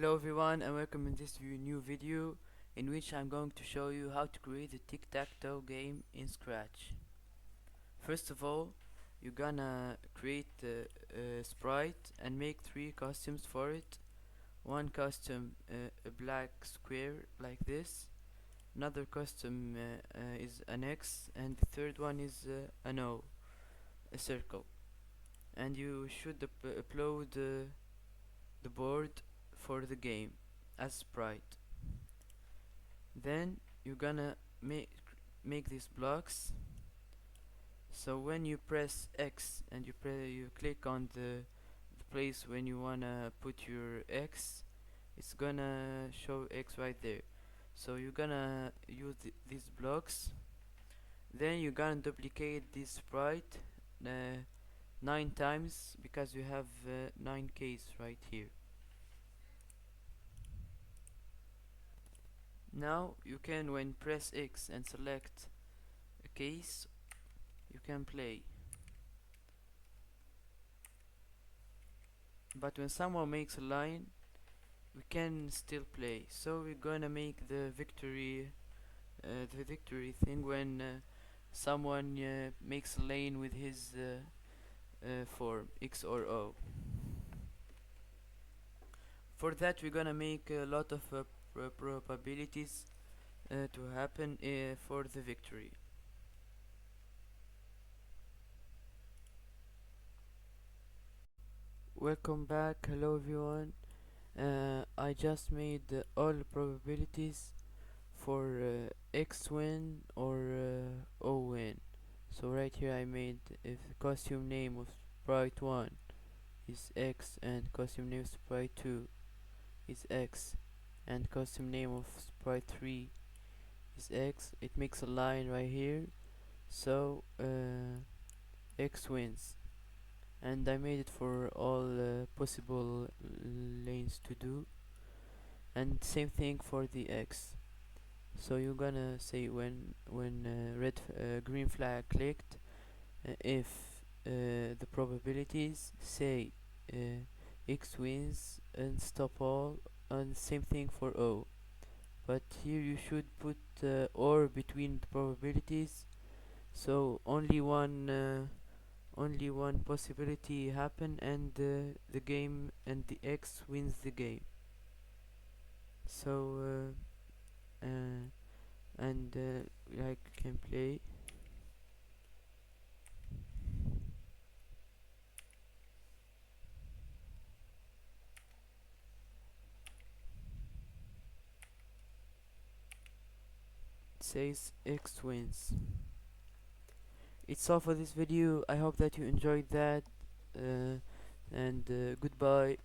Hello everyone and welcome in this new video in which I'm going to show you how to create a tic-tac-toe game in Scratch. First of all, you're gonna create a sprite and make 3 costumes for it. One custom, a black square like this, another custom is an X, and the third one is an O, a circle. And you should upload the board for the game as sprite. Then you're gonna make these blocks. So when you press X and you click on the place when you wanna put your X, it's gonna show X right there. So you're gonna use these blocks. Then you're gonna duplicate this sprite 9 times because you have 9 keys right here. Now you can, when press X and select a case, you can play. But when someone makes a line, we can still play. So we're gonna make the victory thing when someone makes a lane with his form X or O. For that we're gonna make a lot of probabilities to happen for the victory. Welcome back, hello everyone. I just made all probabilities for X win or O win. So right here I made if the costume name of sprite 1 is X and costume name of sprite 2 is X and costume name of sprite 3 is X, it makes a line right here. So X wins, and I made it for all possible lanes to do, and same thing for the X. So you're gonna say when green flag clicked, if the probabilities say X wins and stop all, and same thing for O. But here you should put or between the probabilities, so only one possibility happen, and the game and the X wins the game. So like can play. It says X wins. It's all for this video. I hope that you enjoyed that, and goodbye.